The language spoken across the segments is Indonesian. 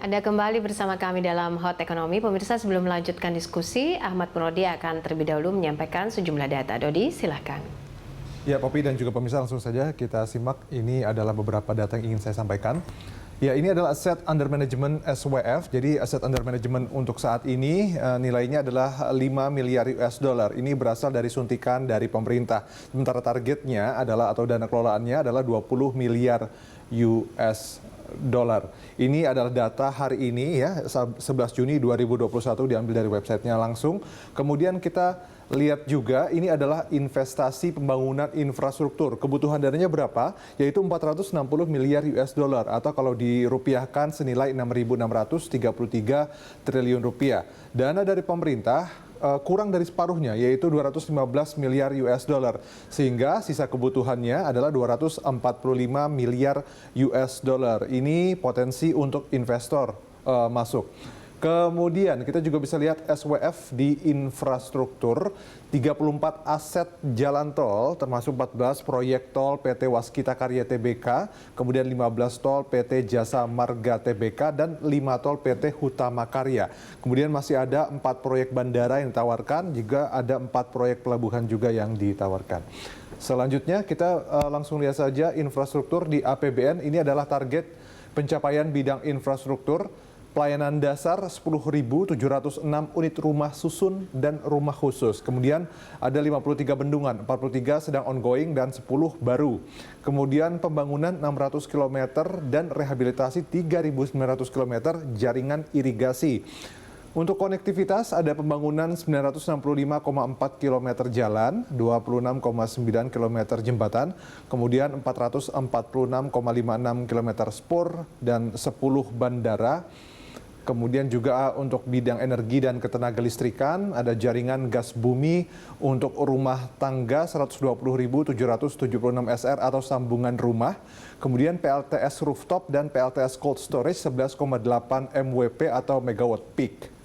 Anda kembali bersama kami dalam Hot Ekonomi. Pemirsa, sebelum melanjutkan diskusi, Ahmad Murodi akan terlebih dahulu menyampaikan sejumlah data. Dodi, silahkan. Ya, Poppy dan juga pemirsa, langsung saja kita simak. Ini adalah beberapa data yang ingin saya sampaikan. Ya, ini adalah aset under management SWF. Jadi aset under management untuk saat ini nilainya adalah 5 miliar US dollar. Ini berasal dari suntikan dari pemerintah. Sementara targetnya adalah atau dana kelolaannya adalah 20 miliar US dollar. Ini adalah data hari ini ya, 11 Juni 2021 diambil dari websitenya langsung. Kemudian kita lihat juga ini adalah investasi pembangunan infrastruktur. Kebutuhan dananya berapa? Yaitu 460 miliar US dollar atau kalau dirupiahkan senilai 6.633 triliun rupiah. Dana dari pemerintah kurang dari separuhnya, yaitu 215 miliar US dollar. Sehingga sisa kebutuhannya adalah 245 miliar US dollar. Ini potensi untuk investor masuk. Kemudian kita juga bisa lihat SWF di infrastruktur, 34 aset jalan tol, termasuk 14 proyek tol PT Waskita Karya Tbk, kemudian 15 tol PT Jasa Marga Tbk, dan 5 tol PT Hutama Karya. Kemudian masih ada 4 proyek bandara yang ditawarkan, juga ada 4 proyek pelabuhan juga yang ditawarkan. Selanjutnya kita langsung lihat saja infrastruktur di APBN. Ini adalah target pencapaian bidang infrastruktur. Pelayanan dasar 10.706 unit rumah susun dan rumah khusus. Kemudian ada 53 bendungan, 43 sedang ongoing dan 10 baru. Kemudian pembangunan 600 km dan rehabilitasi 3.900 km jaringan irigasi. Untuk konektivitas ada pembangunan 965,4 km jalan, 26,9 km jembatan, kemudian 446,56 km spur dan 10 bandara. Kemudian juga untuk bidang energi dan ketenagalistrikan ada jaringan gas bumi untuk rumah tangga 120.776 SR atau sambungan rumah. Kemudian PLTS rooftop dan PLTS cold storage 11,8 MWP atau megawatt peak.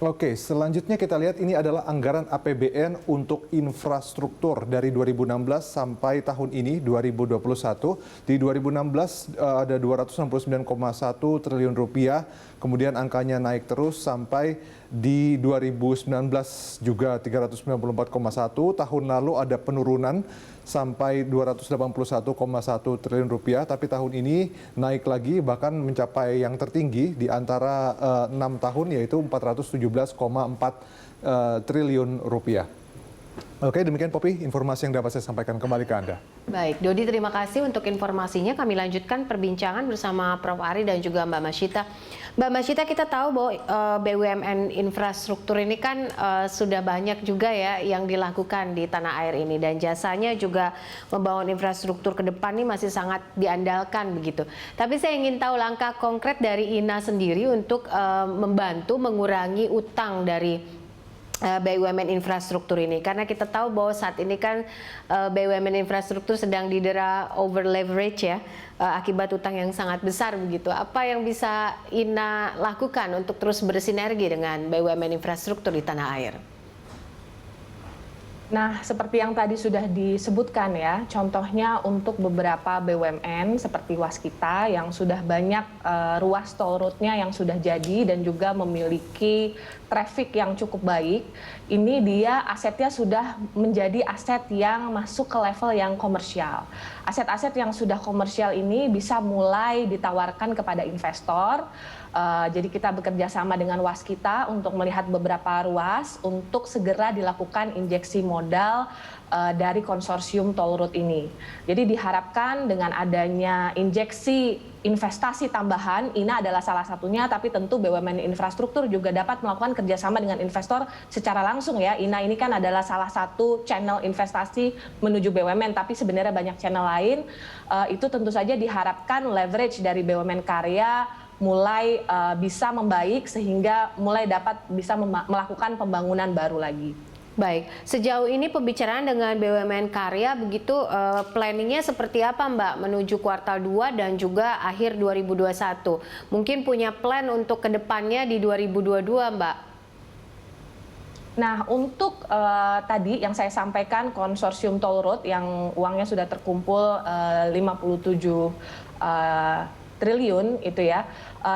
Oke, selanjutnya kita lihat ini adalah anggaran APBN untuk infrastruktur dari 2016 sampai tahun ini 2021. Di 2016 ada 269,1 triliun rupiah, kemudian angkanya naik terus sampai di 2019 juga 394,1, tahun lalu ada penurunan sampai 281,1 triliun rupiah, tapi tahun ini naik lagi bahkan mencapai yang tertinggi di antara 6 tahun yaitu 417,4 triliun rupiah. Oke, demikian Poppy informasi yang dapat saya sampaikan, kembali ke Anda. Baik, Dodi, terima kasih untuk informasinya. Kami lanjutkan perbincangan bersama Prof. Ari dan juga Mbak Masyita. Mbak Masyita, kita tahu bahwa BUMN infrastruktur ini kan sudah banyak juga ya yang dilakukan di tanah air ini, dan jasanya juga membangun infrastruktur ke depan ini masih sangat diandalkan begitu. Tapi saya ingin tahu langkah konkret dari INA sendiri untuk membantu mengurangi utang dari BUMN infrastruktur ini, karena kita tahu bahwa saat ini kan BUMN infrastruktur sedang didera over leverage ya, akibat utang yang sangat besar begitu. Apa yang bisa INA lakukan untuk terus bersinergi dengan BUMN infrastruktur di tanah air? Nah, seperti yang tadi sudah disebutkan ya, contohnya untuk beberapa BUMN seperti Waskita yang sudah banyak ruas tol road-nya yang sudah jadi dan juga memiliki traffic yang cukup baik, ini dia asetnya sudah menjadi aset yang masuk ke level yang komersial. Aset-aset yang sudah komersial ini bisa mulai ditawarkan kepada investor. Jadi kita bekerja sama dengan Waskita untuk melihat beberapa ruas untuk segera dilakukan injeksi modal dari konsorsium toll road ini. Jadi diharapkan dengan adanya injeksi investasi tambahan, INA adalah salah satunya, tapi tentu BUMN infrastruktur juga dapat melakukan kerjasama dengan investor secara langsung ya. INA ini kan adalah salah satu channel investasi menuju BUMN, tapi sebenarnya banyak channel lain. Itu tentu saja diharapkan leverage dari BUMN karya mulai bisa membaik sehingga mulai dapat bisa melakukan pembangunan baru lagi. Baik, sejauh ini pembicaraan dengan BUMN Karya begitu, planningnya seperti apa Mbak menuju kuartal 2 dan juga akhir 2021? Mungkin punya plan untuk kedepannya di 2022 Mbak? Nah, untuk tadi yang saya sampaikan konsorsium toll road yang uangnya sudah terkumpul 57 triliun itu ya,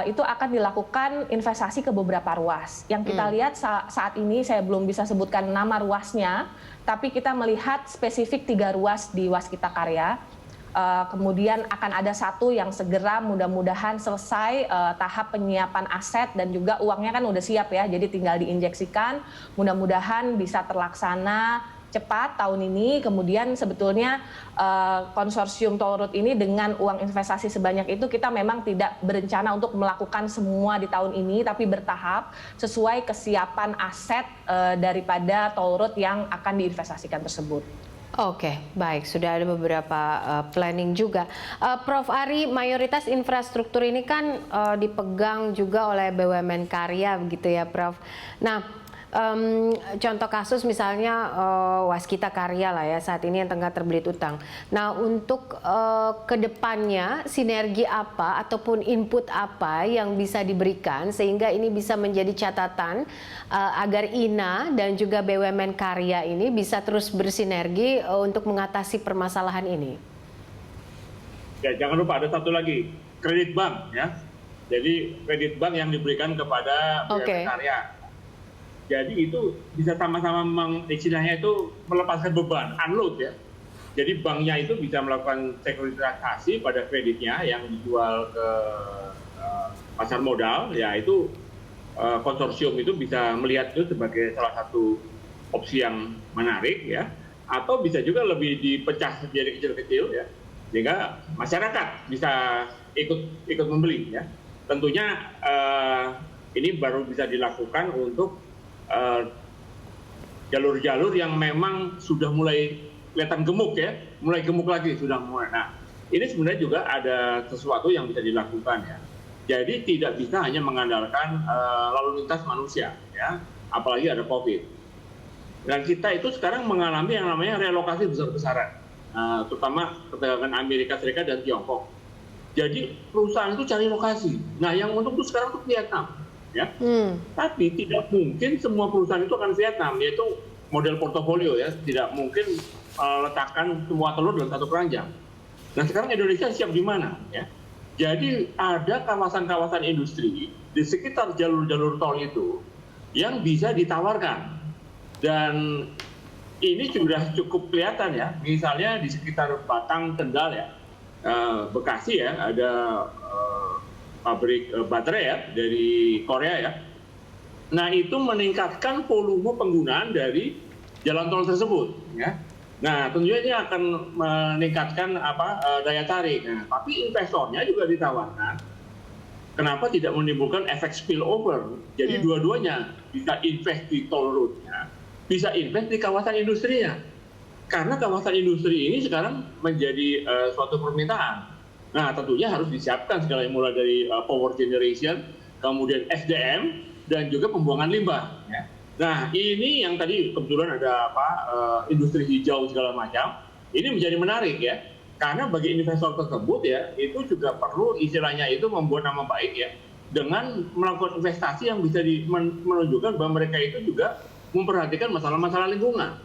itu akan dilakukan investasi ke beberapa ruas. Yang kita lihat saat ini saya belum bisa sebutkan nama ruasnya, tapi kita melihat spesifik 3 ruas di Waskita Karya. Kemudian akan ada 1 yang segera mudah-mudahan selesai tahap penyiapan aset dan juga uangnya kan udah siap ya, jadi tinggal diinjeksikan, mudah-mudahan bisa terlaksana cepat tahun ini. Kemudian sebetulnya konsorsium Toll Road ini dengan uang investasi sebanyak itu kita memang tidak berencana untuk melakukan semua di tahun ini, tapi bertahap sesuai kesiapan aset daripada Toll Road yang akan diinvestasikan tersebut. Oke, baik. Sudah ada beberapa planning juga. Prof. Ari, mayoritas infrastruktur ini kan dipegang juga oleh BUMN Karya, begitu ya, Prof. Nah, contoh kasus misalnya Waskita Karya lah ya, saat ini yang tengah terbelit utang. Nah, untuk kedepannya sinergi apa ataupun input apa yang bisa diberikan sehingga ini bisa menjadi catatan agar INA dan juga BUMN Karya ini bisa terus bersinergi untuk mengatasi permasalahan ini. Ya, jangan lupa ada satu lagi, kredit bank ya. Jadi kredit bank yang diberikan kepada BUMN Karya. Jadi itu bisa sama-sama istilahnya itu melepaskan beban, unload ya. Jadi banknya itu bisa melakukan sekuritisasi pada kreditnya yang dijual ke pasar modal, ya itu konsorsium itu bisa melihat itu sebagai salah satu opsi yang menarik ya. Atau bisa juga lebih dipecah jadi kecil-kecil ya, sehingga masyarakat bisa ikut membeli ya. Tentunya ini baru bisa dilakukan untuk jalur-jalur yang memang sudah mulai kelihatan gemuk ya, mulai gemuk lagi sudah mulai. Nah, ini sebenarnya juga ada sesuatu yang bisa dilakukan ya. Jadi tidak bisa hanya mengandalkan lalu lintas manusia ya, apalagi ada COVID. Dan kita itu sekarang mengalami yang namanya relokasi besar-besaran, terutama dengan Amerika Serikat dan Tiongkok. Jadi perusahaan itu cari lokasi. Nah, yang untuk itu sekarang itu Vietnam. Ya. Tapi tidak mungkin semua perusahaan itu akan Vietnam, yaitu model portofolio ya, tidak mungkin letakkan semua telur dalam satu keranjang. Nah sekarang Indonesia siap di mana ya? Jadi ada kawasan-kawasan industri di sekitar jalur-jalur tol itu yang bisa ditawarkan, dan ini sudah cukup kelihatan ya, misalnya di sekitar Batang, Kendal ya, Bekasi ya, ada pabrik baterai ya dari Korea ya. Nah itu meningkatkan volume penggunaan dari jalan tol tersebut ya. Nah tentunya ini akan meningkatkan daya tarik. Nah, tapi investornya juga ditawarkan, kenapa tidak menimbulkan efek spillover? Jadi dua-duanya bisa invest di toll road-nya, bisa invest di kawasan industrinya. Karena kawasan industri ini sekarang menjadi suatu permintaan. Nah, tentunya harus disiapkan segala mulai dari power generation, kemudian SDM, dan juga pembuangan limbah. Ya. Nah, ini yang tadi kebetulan ada industri hijau segala macam. Ini menjadi menarik ya, karena bagi investor tersebut ya, itu juga perlu istilahnya itu membuat nama baik ya, dengan melakukan investasi yang bisa menunjukkan bahwa mereka itu juga memperhatikan masalah-masalah lingkungan.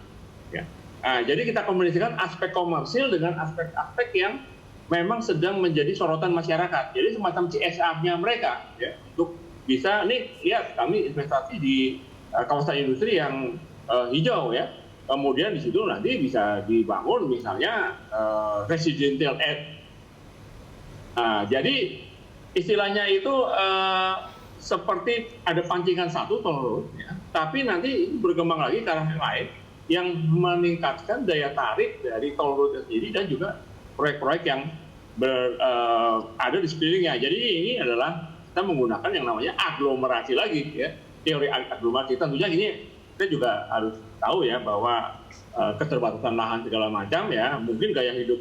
Ya. Nah, jadi kita kombinasikan aspek komersil dengan aspek-aspek yang memang sedang menjadi sorotan masyarakat. Jadi semacam CSR-nya mereka ya, untuk bisa nih lihat kami investasi di kawasan industri yang hijau ya. Kemudian di situ nanti bisa dibangun misalnya residential area. Jadi istilahnya itu seperti ada pancingan satu toll road ya, tapi nanti berkembang lagi ke arah yang lain yang meningkatkan daya tarik dari toll road sendiri dan juga proyek-proyek yang ada di sekelilingnya. Jadi ini adalah kita menggunakan yang namanya aglomerasi lagi ya, teori aglomerasi. Tentunya ini kita juga harus tahu ya bahwa keterbatasan lahan segala macam ya, mungkin gaya hidup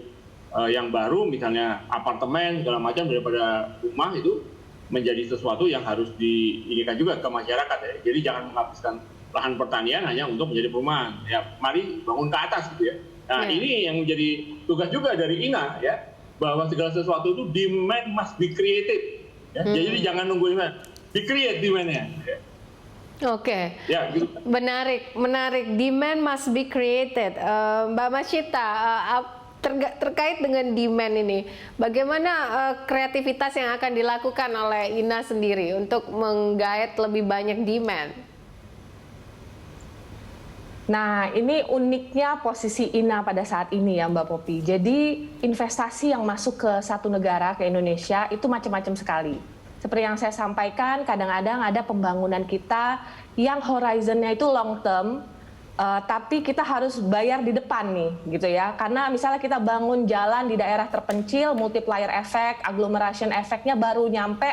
yang baru misalnya apartemen segala macam daripada rumah itu menjadi sesuatu yang harus diinikan juga ke masyarakat ya. Jadi jangan menghabiskan lahan pertanian hanya untuk menjadi perumahan ya, mari bangun ke atas gitu ya. Nah ini yang menjadi tugas juga dari INA ya, bahwa segala sesuatu itu demand must be created ya. Jadi jangan nunggu demand, di create demand-nya ya. Oke, ya, gitu. menarik. Demand must be created. Mbak Masyita, terkait dengan demand ini, bagaimana kreativitas yang akan dilakukan oleh Ina sendiri untuk menggait lebih banyak demand? Nah, ini uniknya posisi Ina pada saat ini ya Mbak Popi. Jadi investasi yang masuk ke satu negara, ke Indonesia, itu macam-macam sekali. Seperti yang saya sampaikan, kadang-kadang ada pembangunan kita yang horizonnya itu long term, tapi kita harus bayar di depan nih, gitu ya. Karena misalnya kita bangun jalan di daerah terpencil, multiplier effect, agglomeration effect-nya baru nyampe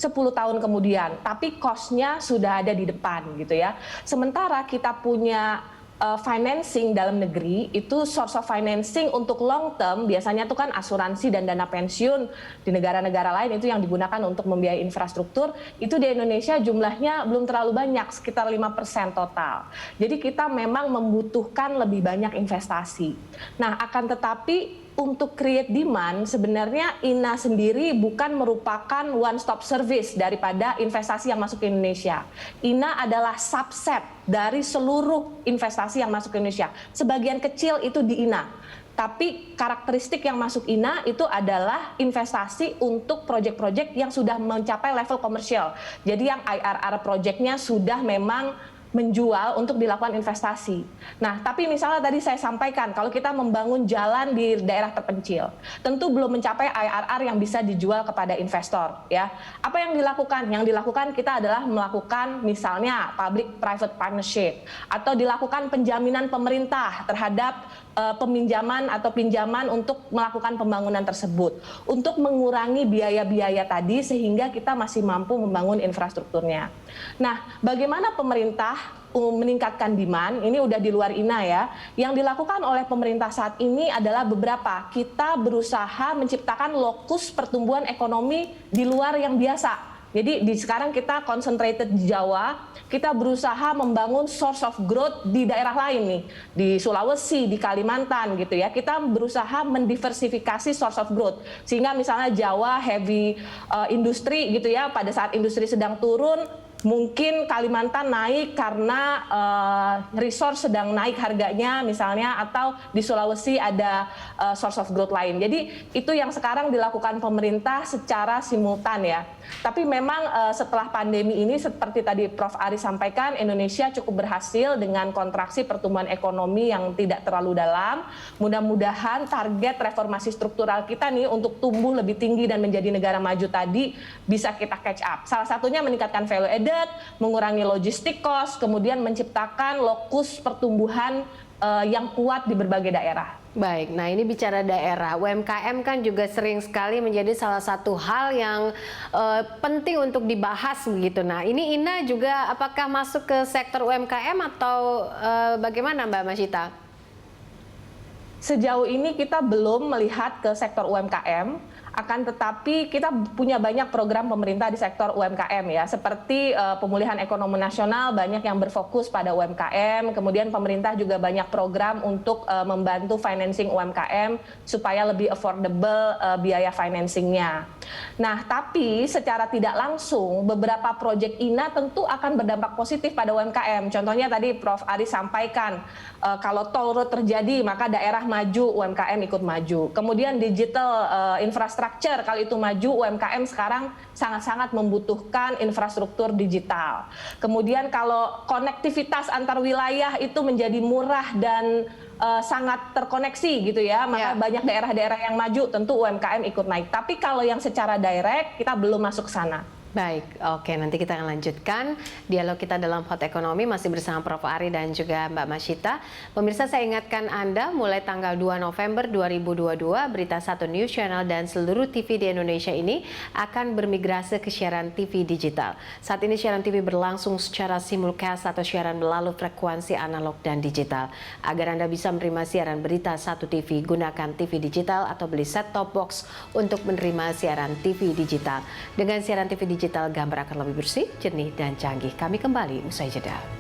10 tahun kemudian, tapi cost-nya sudah ada di depan, gitu ya. Sementara kita punya financing dalam negeri, itu source of financing untuk long term, biasanya itu kan asuransi dan dana pensiun di negara-negara lain itu yang digunakan untuk membiayai infrastruktur, itu di Indonesia jumlahnya belum terlalu banyak, sekitar 5% total. Jadi kita memang membutuhkan lebih banyak investasi. Nah, akan tetapi untuk create demand, sebenarnya Ina sendiri bukan merupakan one-stop service daripada investasi yang masuk ke Indonesia. Ina adalah subset dari seluruh investasi yang masuk ke Indonesia. Sebagian kecil itu di Ina. Tapi karakteristik yang masuk Ina itu adalah investasi untuk proyek-proyek yang sudah mencapai level komersial. Jadi yang IRR proyeknya sudah memang menjual untuk dilakukan investasi. Nah, tapi misalnya tadi saya sampaikan, kalau kita membangun jalan di daerah terpencil, tentu belum mencapai IRR yang bisa dijual kepada investor, ya. Apa yang dilakukan? Yang dilakukan kita adalah melakukan misalnya public-private partnership, atau dilakukan penjaminan pemerintah terhadap peminjaman atau pinjaman untuk melakukan pembangunan tersebut, untuk mengurangi biaya-biaya tadi sehingga kita masih mampu membangun infrastrukturnya. Nah, bagaimana pemerintah meningkatkan demand, ini udah di luar Ina ya. Yang dilakukan oleh pemerintah saat ini adalah beberapa. Kita berusaha menciptakan lokus pertumbuhan ekonomi di luar yang biasa. Jadi sekarang kita concentrated di Jawa, kita berusaha membangun source of growth di daerah lain nih, di Sulawesi, di Kalimantan gitu ya. Kita berusaha mendiversifikasi source of growth, sehingga misalnya Jawa heavy industri gitu ya, pada saat industri sedang turun, mungkin Kalimantan naik karena resource sedang naik harganya misalnya, atau di Sulawesi ada source of growth lain. Jadi itu yang sekarang dilakukan pemerintah secara simultan ya. Tapi memang setelah pandemi ini seperti tadi Prof. Ari sampaikan, Indonesia cukup berhasil dengan kontraksi pertumbuhan ekonomi yang tidak terlalu dalam. Mudah-mudahan target reformasi struktural kita nih untuk tumbuh lebih tinggi dan menjadi negara maju tadi bisa kita catch up. Salah satunya meningkatkan value added, mengurangi logistik cost, kemudian menciptakan lokus pertumbuhan yang kuat di berbagai daerah. Baik, nah ini bicara daerah, UMKM kan juga sering sekali menjadi salah satu hal yang penting untuk dibahas begitu. Nah ini Ina juga apakah masuk ke sektor UMKM atau bagaimana Mbak Masyita? Sejauh ini kita belum melihat ke sektor UMKM, akan tetapi kita punya banyak program pemerintah di sektor UMKM ya, seperti pemulihan ekonomi nasional banyak yang berfokus pada UMKM, kemudian pemerintah juga banyak program untuk membantu financing UMKM supaya lebih affordable biaya financingnya. Nah, tapi secara tidak langsung beberapa proyek Ina tentu akan berdampak positif pada UMKM. Contohnya tadi Prof. Ari sampaikan, kalau toll road terjadi maka daerah maju, UMKM ikut maju. Kemudian digital infrastructure, kalau itu maju, UMKM sekarang sangat-sangat membutuhkan infrastruktur digital. Kemudian kalau konektivitas antar wilayah itu menjadi murah dan sangat terkoneksi gitu ya, maka banyak daerah-daerah yang maju, tentu UMKM ikut naik. Tapi kalau yang secara direct, kita belum masuk ke sana. Baik, oke, nanti kita akan lanjutkan dialog kita dalam Hot Ekonomi masih bersama Prof. Ari dan juga Mbak Masyita. Pemirsa, saya ingatkan Anda mulai tanggal 2 November 2022 Berita 1 News Channel dan seluruh TV di Indonesia ini akan bermigrasi ke siaran TV digital. Saat ini siaran TV berlangsung secara simulcast atau siaran melalui frekuensi analog dan digital. Agar Anda bisa menerima siaran Berita 1 TV, gunakan TV digital atau beli set-top box untuk menerima siaran TV digital. Dengan siaran TV digital, gambar akan lebih bersih, jernih, dan canggih. Kami kembali usai jeda.